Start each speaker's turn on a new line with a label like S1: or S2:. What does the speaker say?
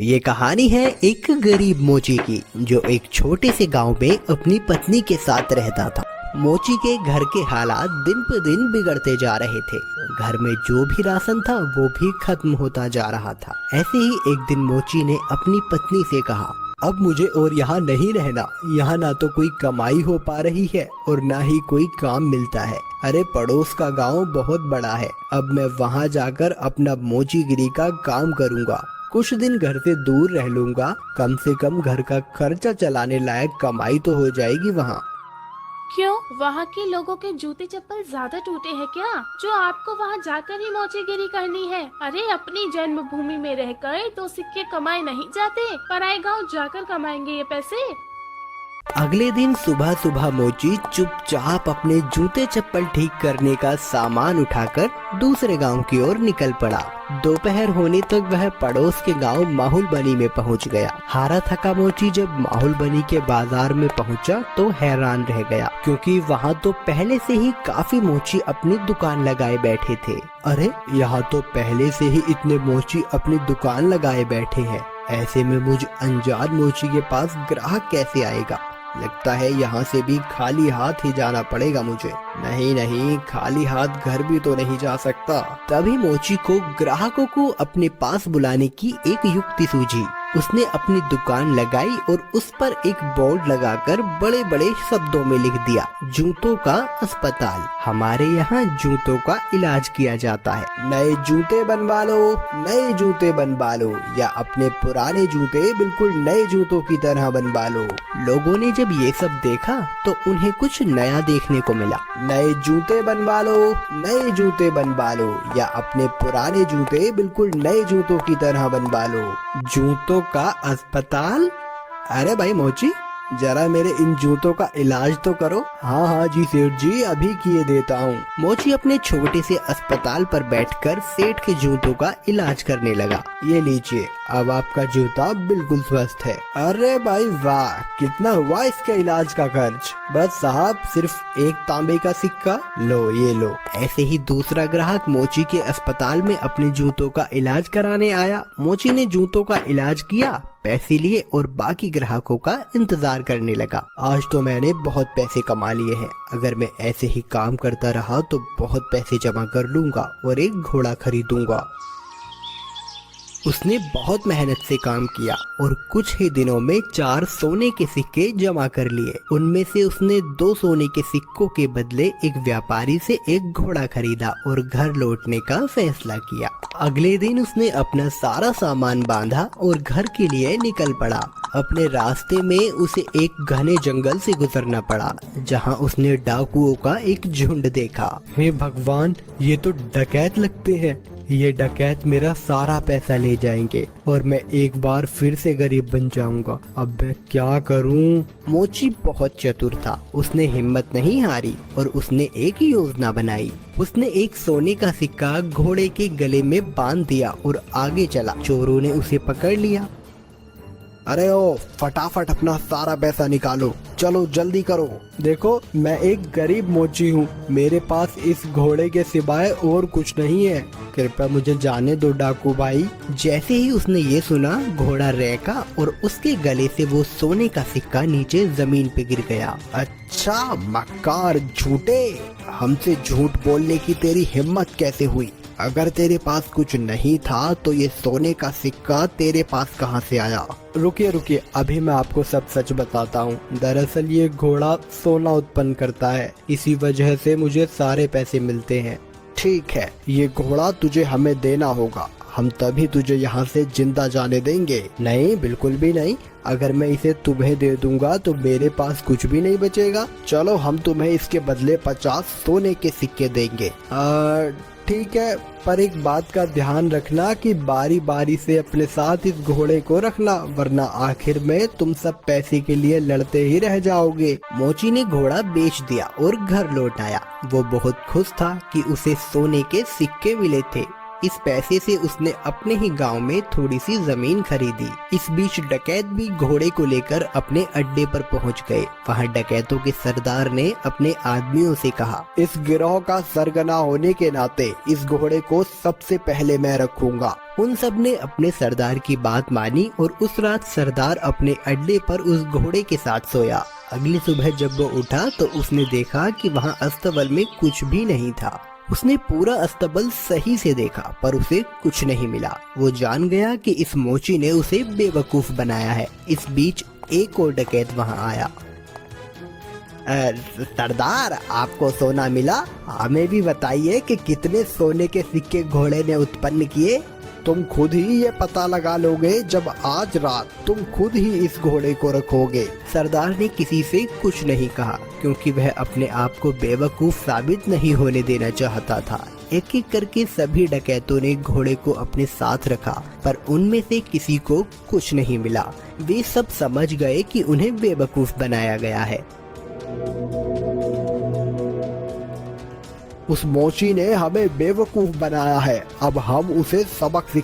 S1: ये कहानी है एक गरीब मोची की जो एक छोटे से गांव में अपनी पत्नी के साथ रहता था। मोची के घर के हालात दिन पर दिन बिगड़ते जा रहे थे। घर में जो भी राशन था वो भी खत्म होता जा रहा था। ऐसे ही एक दिन मोची ने अपनी पत्नी से कहा, अब मुझे और यहाँ नहीं रहना। यहाँ ना तो कोई कमाई हो पा रही है और ना ही कोई काम मिलता है। अरे पड़ोस का गांव बहुत बड़ा है, अब मैं वहाँ जाकर अपना मोचीगिरी का काम करूँगा। कुछ दिन घर से दूर रह लूँगा, कम से कम घर का खर्चा चलाने लायक कमाई तो हो जाएगी वहाँ।
S2: क्यों, वहाँ के लोगों के जूते चप्पल ज्यादा टूटे हैं क्या, जो आपको वहाँ जाकर ही मोचेगिरी करनी है? अरे अपनी जन्मभूमि में रहकर तो सिक्के कमाए नहीं जाते, पराए गांव जाकर कमाएंगे ये पैसे।
S1: अगले दिन सुबह सुबह मोची चुपचाप अपने जूते चप्पल ठीक करने का सामान उठाकर दूसरे गांव की ओर निकल पड़ा। दोपहर होने तक वह पड़ोस के गांव माहुलबनी में पहुंच गया। हारा थका मोची जब माहुलबनी के बाजार में पहुंचा तो हैरान रह गया, क्योंकि वहां तो पहले से ही काफी मोची अपनी दुकान लगाए बैठे थे। अरे यहाँ तो पहले से ही इतने मोची अपनी दुकान लगाए बैठे हैं। ऐसे में मुझ अनजान मोची के पास ग्राहक कैसे आएगा? लगता है यहाँ से भी खाली हाथ ही जाना पड़ेगा मुझे। नहीं नहीं, खाली हाथ घर भी तो नहीं जा सकता। तभी मोची को ग्राहकों को अपने पास बुलाने की एक युक्ति सूझी। उसने अपनी दुकान लगाई और उस पर एक बोर्ड लगाकर बड़े बड़े शब्दों में लिख दिया, जूतों का अस्पताल। हमारे यहाँ जूतों का इलाज किया जाता है। नए जूते बनवा लो, नए जूते बनवा लो, या अपने पुराने जूते बिल्कुल नए जूतों की तरह बनवा लो। लोगों ने जब ये सब देखा तो उन्हें कुछ नया देखने को मिला। नए जूते बनवा लो, नए जूते बनवा लो, या अपने पुराने जूते बिल्कुल नए जूतों की तरह बनवा लो। जूतों का अस्पताल? अरे भाई मोची, जरा मेरे इन जूतों का इलाज तो करो। हाँ हाँ जी सेठ जी, अभी किए देता हूँ। मोची अपने छोटे से अस्पताल पर बैठकर सेठ के जूतों का इलाज करने लगा। ये लीजिए, अब आपका जूता बिल्कुल स्वस्थ है। अरे भाई वाह, कितना हुआ इसके इलाज का खर्च? बस साहब, सिर्फ एक तांबे का सिक्का। लो ये लो। ऐसे ही दूसरा ग्राहक मोची के अस्पताल में अपने जूतों का इलाज कराने आया। मोची ने जूतों का इलाज किया, पैसे लिए और बाकी ग्राहकों का इंतजार करने लगा। आज तो मैंने बहुत पैसे कमा लिए हैं। अगर मैं ऐसे ही काम करता रहा तो बहुत पैसे जमा कर लूंगा और एक घोड़ा खरीदूंगा। उसने बहुत मेहनत से काम किया और कुछ ही दिनों में 4 सोने के सिक्के जमा कर लिए। उनमें से उसने 2 सोने के सिक्कों के बदले एक व्यापारी से एक घोड़ा खरीदा और घर लौटने का फैसला किया। अगले दिन उसने अपना सारा सामान बांधा और घर के लिए निकल पड़ा। अपने रास्ते में उसे एक घने जंगल से गुजरना पड़ा, जहां उसने डाकुओं का एक झुंड देखा। हे भगवान, ये तो डकैत लगते हैं। ये डकैत मेरा सारा पैसा ले जाएंगे और मैं एक बार फिर से गरीब बन जाऊंगा। अब मैं क्या करूं? मोची बहुत चतुर था। उसने हिम्मत नहीं हारी और उसने एक योजना बनाई। उसने एक सोने का सिक्का घोड़े के गले में बांध दिया और आगे चला। चोरों ने उसे पकड़ लिया। अरे ओ, फटाफट अपना सारा पैसा निकालो, चलो जल्दी करो। देखो, मैं एक गरीब मोची हूँ, मेरे पास इस घोड़े के सिवाय और कुछ नहीं है। कृपया मुझे जाने दो डाकू भाई। जैसे ही उसने ये सुना, घोड़ा रेका और उसके गले से वो सोने का सिक्का नीचे जमीन पे गिर गया। अच्छा मक्कार झूठे, हमसे झूठ बोलने की तेरी हिम्मत कैसे हुई? अगर तेरे पास कुछ नहीं था तो ये सोने का सिक्का तेरे पास कहाँ से आया? रुकिए रुकिए, अभी मैं आपको सब सच बताता हूँ। दरअसल ये घोड़ा सोना उत्पन्न करता है, इसी वजह से मुझे सारे पैसे मिलते हैं। ठीक है, ये घोड़ा तुझे हमें देना होगा, हम तभी तुझे यहाँ से जिंदा जाने देंगे। नहीं, बिल्कुल भी नहीं। अगर मैं इसे तुम्हें दे दूंगा तो मेरे पास कुछ भी नहीं बचेगा। चलो, हम तुम्हें इसके बदले 50 सोने के सिक्के देंगे। ठीक है, पर एक बात का ध्यान रखना कि बारी बारी से अपने साथ इस घोड़े को रखना, वरना आखिर में तुम सब पैसे के लिए लड़ते ही रह जाओगे। मोची ने घोड़ा बेच दिया और घर लौट आया। वो बहुत खुश था कि उसे सोने के सिक्के मिले थे। इस पैसे से उसने अपने ही गांव में थोड़ी सी जमीन खरीदी। इस बीच डकैत भी घोड़े को लेकर अपने अड्डे पर पहुंच गए। वहां डकैतों के सरदार ने अपने आदमियों से कहा,
S3: इस गिरोह का सरगना होने के नाते इस घोड़े को सबसे पहले मैं रखूंगा।
S1: उन सब ने अपने सरदार की बात मानी और उस रात सरदार अपने अड्डे पर उस घोड़े के साथ सोया। अगली सुबह जब वो उठा तो उसने देखा कि वहाँ अस्तबल में कुछ भी नहीं था। उसने पूरा अस्तबल सही से देखा पर उसे कुछ नहीं मिला। वो जान गया कि इस मोची ने उसे बेवकूफ बनाया है। इस बीच एक और डकैत वहाँ आया।
S3: सरदार, आपको सोना मिला? हमें भी बताइए कि कितने सोने के सिक्के घोड़े ने उत्पन्न किए। तुम खुद ही ये पता लगा लोगे जब आज रात तुम खुद ही इस घोड़े को रखोगे।
S1: सरदार ने किसी से कुछ नहीं कहा क्योंकि वह अपने आप को बेवकूफ साबित नहीं होने देना चाहता था। एक एक करके सभी डकैतों ने घोड़े को अपने साथ रखा पर उनमें से किसी को कुछ नहीं मिला। वे सब समझ गए कि उन्हें बेवकूफ बनाया गया है।
S3: उस मोची ने हमें बेवकूफ बनाया है। अब हम उसे सबक सिखा